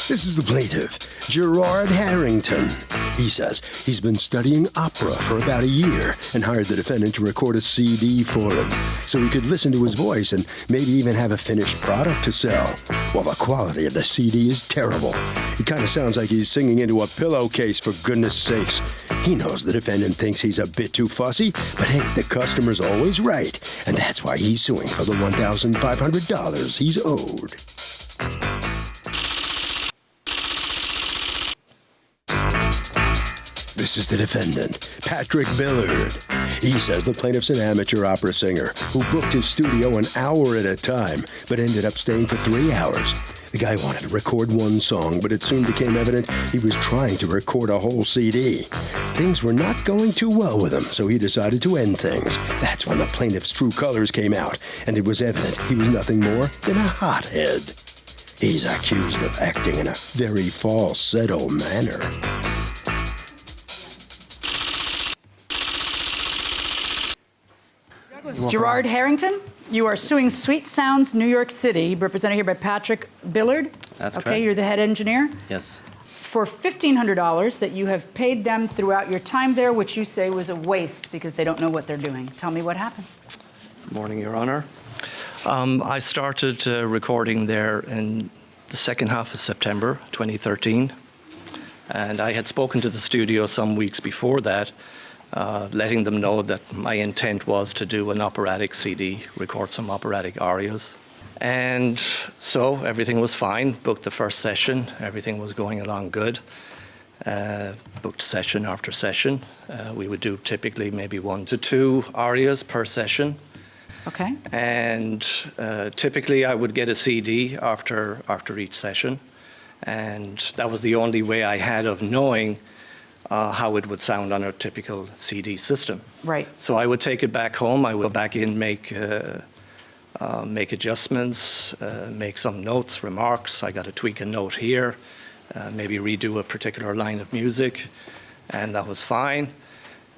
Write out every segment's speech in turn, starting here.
This is the plaintiff, Gerard Harrington. He says he's been studying opera for about a year and hired the defendant to record a CD for him so he could listen to his voice and maybe even have a finished product to sell. Well, the quality of the CD is terrible. It kind of sounds like he's singing into a pillowcase, for goodness sakes. He knows the defendant thinks he's a bit too fussy, but hey, the customer's always right, and that's why he's suing for the $1,500 he's owed. This is the defendant, Patrick Billard. He says the plaintiff's an amateur opera singer who booked his studio an hour at a time, but ended up staying for 3 hours. The guy wanted to record one song, but it soon became evident he was trying to record a whole CD. Things were not going too well with him, so he decided to end things. That's when the plaintiff's true colors came out, and it was evident he was nothing more than a hothead. He's accused of acting in a very falsetto manner. Gerard Harrington, you are suing Sweet Sounds New York City, represented here by Patrick Billard. That's correct. Okay, you're the head engineer. Yes. For $1,500 that you have paid them throughout your time there, which you say was a waste because they don't know what they're doing. Tell me what happened. Good morning, Your Honor. I started recording there in the second half of September 2013, and I had spoken to the studio some weeks before that, letting them know that my intent was to do an operatic CD, record some operatic arias. And so everything was fine, booked the first session, everything was going along good. Booked session after session. We would do typically maybe 1 to 2 arias per session. Okay. And typically I would get a CD after each session. And that was the only way I had of knowing how it would sound on a typical CD system. Right. So I would take it back home. I would go back in, make adjustments, make some notes, remarks. I got to tweak a note here, maybe redo a particular line of music, and that was fine.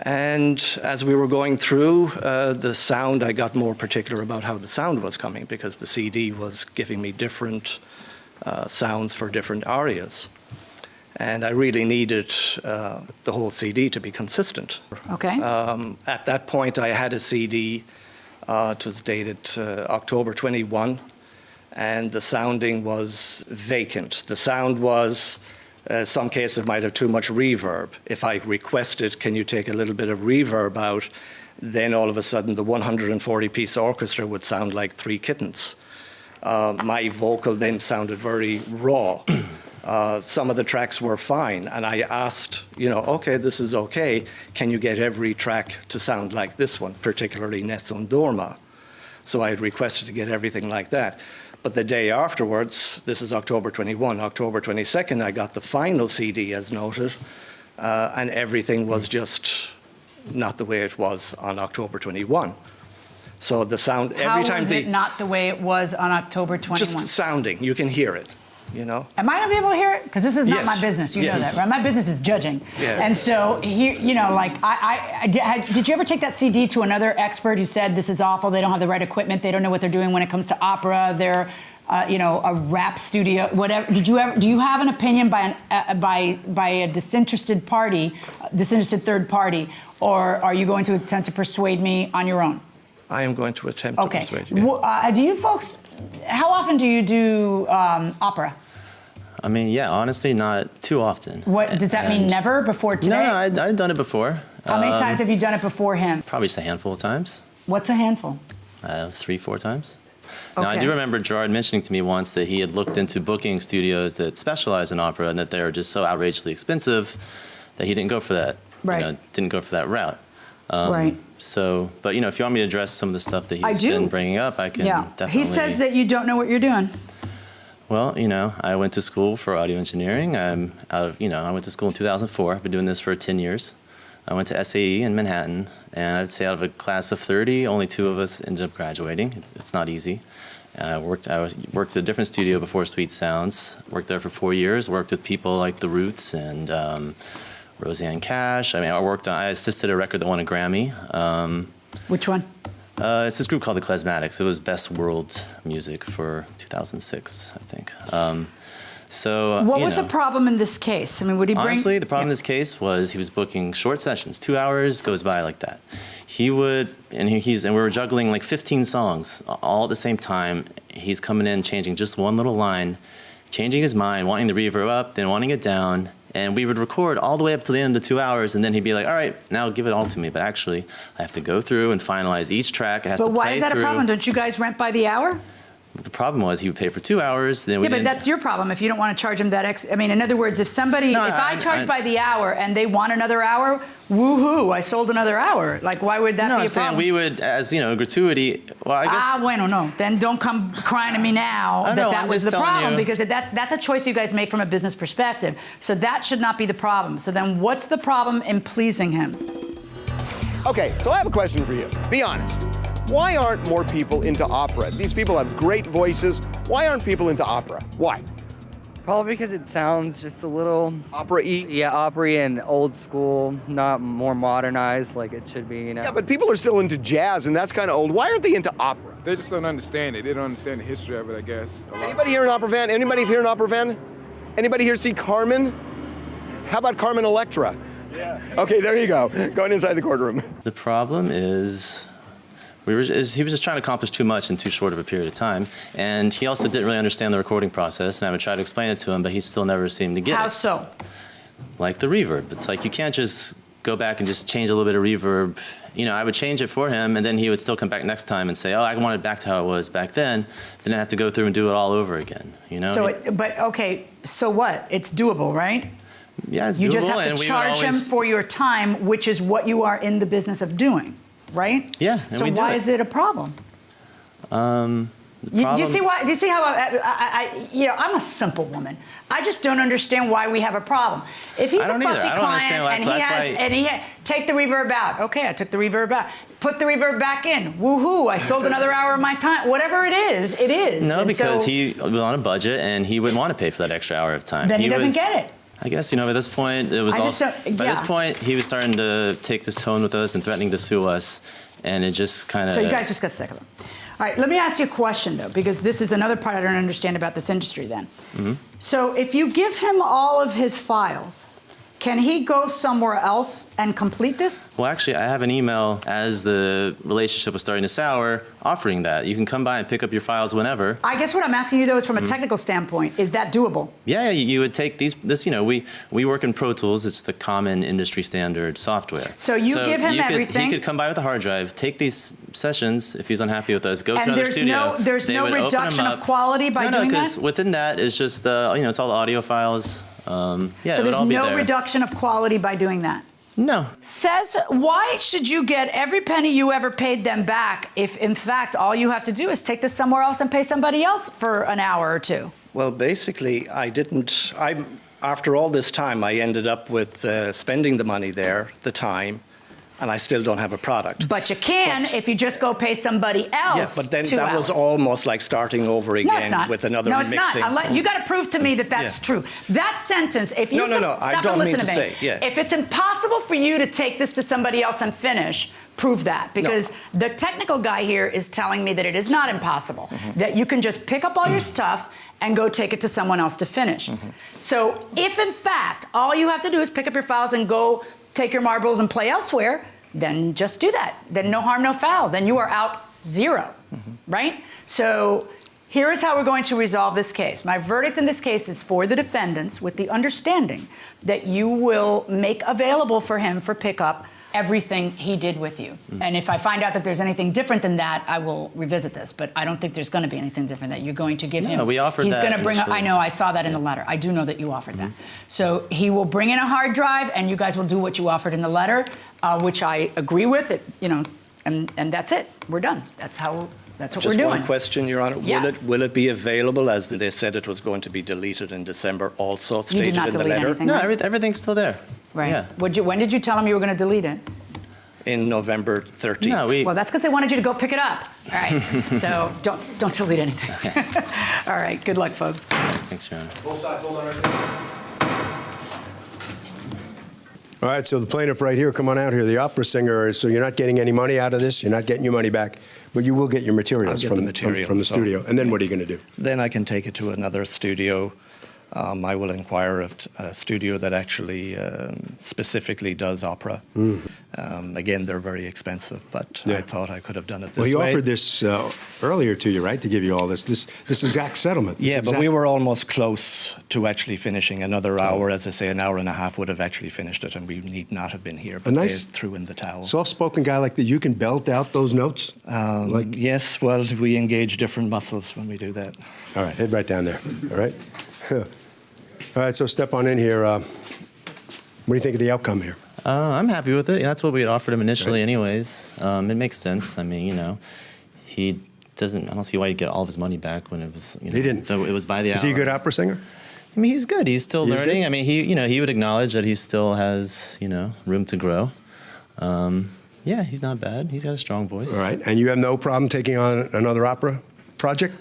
And as we were going through the sound, I got more particular about how the sound was coming because the CD was giving me different sounds for different arias. And I really needed the whole CD to be consistent. Okay. At that point, I had a CD. It was dated October 21, and the sounding was vacant. The sound was, some cases might have too much reverb. If I requested, can you take a little bit of reverb out, then all of a sudden the 140-piece orchestra would sound like 3 kittens. My vocal then sounded very raw. Some of the tracks were fine, and I asked, okay, this is okay. Can you get every track to sound like this one, particularly Nessun Dorma? So I had requested to get everything like that. But the day afterwards, this is October 21, October 22nd, I got the final CD as noted, and everything was just not the way it was on October 21. So the sound, every time How was it not the way it was on October 21? Just sounding, you can hear it. Am I going to be able to hear it? Because this is not Yes. my business. You Yes. know that, right? My business is judging. Yeah. And so, here, did you ever take that CD to another expert who said this is awful, they don't have the right equipment, they don't know what they're doing when it comes to opera, they're, a rap studio, whatever? Do you have an opinion by a disinterested party, disinterested third party, or are you going to attempt to persuade me on your own? I am going to attempt to persuade you. Do you folks, how often do you do opera? I mean, yeah, honestly, not too often. What does that mean? Never before today? No, I've done it before. How many times have you done it before him? Probably just a handful of times. What's a handful? 3-4 times. Okay. Now, I do remember Gerard mentioning to me once that he had looked into booking studios that specialize in opera and that they're just so outrageously expensive that he didn't go for that. Right. Didn't go for that route. Right. So, but if you want me to address some of the stuff that he's been bringing up, I can definitely. He says that you don't know what you're doing. Well, I went to school for audio engineering. I went to school in 2004. I've been doing this for 10 years. I went to SAE in Manhattan, and I'd say out of a class of 30, only 2 of us ended up graduating. It's not easy. I worked at a different studio before Sweet Sounds. Worked there for 4 years. Worked with people like The Roots and Roseanne Cash. I assisted a record that won a Grammy. Which one? It's this group called the Klezmatics. It was Best World Music for 2006, I think. So What was the problem in this case? I mean, would he bring... Honestly, the problem in this case was he was booking short sessions. 2 hours goes by like that. He would, and we were juggling like 15 songs all at the same time. He's coming in, changing just one little line, changing his mind, wanting the reverb up, then wanting it down. And we would record all the way up to the end of the 2 hours, and then he'd be like, all right, now give it all to me. But actually, I have to go through and finalize each track. It has to play through. But why is that a problem? Don't you guys rent by the hour? The problem was he would pay for 2 hours. Then Yeah, but that's your problem if you don't want to charge him that I mean, in other words, if I charge by the hour and they want another hour, woohoo, I sold another hour. Like, why would that be a problem? No, I'm saying we would, as, gratuity, well, I guess... bueno, no. Then don't come crying to me now that was the problem, because that's a choice you guys make from a business perspective. So that should not be the problem. So then what's the problem in pleasing him? Okay, so I have a question for you. Be honest. Why aren't more people into opera? These people have great voices. Why aren't people into opera? Why? Probably because it sounds just a little... Opera-y? Yeah, opera-y and old school, not more modernized like it should be, Yeah, but people are still into jazz, and that's kind of old. Why aren't they into opera? They just don't understand it. They don't understand the history of it, I guess. Anybody here an opera fan? Anybody here an opera fan? Anybody here see Carmen? How about Carmen Electra? Yeah. Okay, there you go. Going inside the courtroom. The problem is... he was just trying to accomplish too much in too short of a period of time, and he also didn't really understand the recording process, and I would try to explain it to him, but he still never seemed to get it. How so? Like the reverb. It's like you can't just go back and just change a little bit of reverb. I would change it for him, and then he would still come back next time and say, oh, I want it back to how it was back then. Then I have to go through and do it all over again, So what? It's doable, right? Yeah, it's doable. You just have to charge him for your time, which is what you are in the business of doing. Right? Yeah. So why is it a problem? Do you see why? Do you see how I'm a simple woman. I just don't understand why we have a problem. If he's a fussy client and he take the reverb out. Okay, I took the reverb out. Put the reverb back in. Woohoo! I sold another hour of my time. Whatever it is, it is. No, because he was on a budget and he wouldn't want to pay for that extra hour of time. Then he doesn't get it. I guess, at this point, it was by this point, he was starting to take this tone with us and threatening to sue us, and it just kind of... So you guys just got sick of him. All right, let me ask you a question, though, because this is another part I don't understand about this industry, then. Mm-hmm. So if you give him all of his files, can he go somewhere else and complete this? Well, actually, I have an email as the relationship was starting to sour, offering that. You can come by and pick up your files whenever. I guess what I'm asking you, though, is from a technical standpoint, is that doable? Yeah, you would take we work in Pro Tools. It's the common industry standard software. So you give him everything. He could come by with a hard drive, take these sessions if he's unhappy with us, go to another studio. And there's no reduction of quality by doing that? No, because within that is just, it's all the audio files. So there's no reduction of quality by doing that? No. Says, why should you get every penny you ever paid them back if, in fact, all you have to do is take this somewhere else and pay somebody else for an hour or two? Well, basically, after all this time, I ended up with spending the money there, the time, and I still don't have a product. But you can if you just go pay somebody else. Yeah, but then that was almost like starting over again with another mixing. No, it's not. You got to prove to me that that's true. That sentence, if you I don't mean to say. Yeah. If it's impossible for you to take this to somebody else and finish, prove that, because the technical guy here is telling me that it is not impossible, that you can just pick up all your stuff and go take it to someone else to finish. So if, in fact, all you have to do is pick up your files and go take your marbles and play elsewhere, then just do that. Then no harm, no foul. Then you are out zero, right? So here is how we're going to resolve this case. My verdict in this case is for the defendants, with the understanding that you will make available for him for pickup everything he did with you. And if I find out that there's anything different than that, I will revisit this. But I don't think there's going to be anything different that you're going to give him. No, we offered that. He's going to bring I know, I saw that in the letter. I do know that you offered that. So he will bring in a hard drive, and you guys will do what you offered in the letter, which I agree with. And that's it. We're done. That's what we're doing. Just one question, Your Honor. Yes. Will it be available, as they said it was going to be deleted in December, also stated in the letter? You did not delete anything, No, right? everything's still there. Right. Yeah. When did you tell them you were going to delete it? In November 13th. No, Well, that's because they wanted you to go pick it up. All right. So don't delete anything. All right. Good luck, folks. Thanks, Your Honor. Both sides, hold on right All right, so the plaintiff right here, come on out here, the opera singer. So you're not getting any money out of this. You're not getting your money back, but you will get your materials from the studio. And then what are you going to do? Then I can take it to another studio I will inquire of a studio that actually specifically does opera. Again, they're very expensive, but I thought I could have done it this way. Well, he offered this earlier to you, right, to give you all this exact settlement. Yeah, but we were almost close to actually finishing another hour. As I say, an hour and a half would have actually finished it, and we need not have been here. But nice, they threw in the towel. Soft-spoken guy like that, you can belt out those notes? Yes, well, we engage different muscles when we do that. All right, head right down there, all right? All right, so step on in here. What do you think of the outcome here? I'm happy with it. That's what we had offered him initially Right. anyways. It makes sense. I mean, he doesn't, I don't see why he'd get all of his money back when it was, He didn't. It was by the hour. Is he a good opera singer? I mean, he's good. He's still He's learning. good? I mean, he would acknowledge that he still has, room to grow. Yeah, he's not bad. He's got a strong voice. All right, and you have no problem taking on another opera project?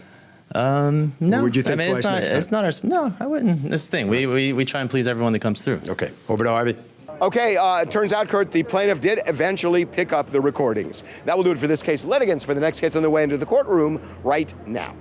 No. Or would you think I mean, twice it's not our. No, I wouldn't. This is the thing. We try and please everyone that comes through. Okay, over to Harvey. Okay, it turns out, Kurt, the plaintiff did eventually pick up the recordings. That will do it for this case. Litigants for the next case on the way into the courtroom right now.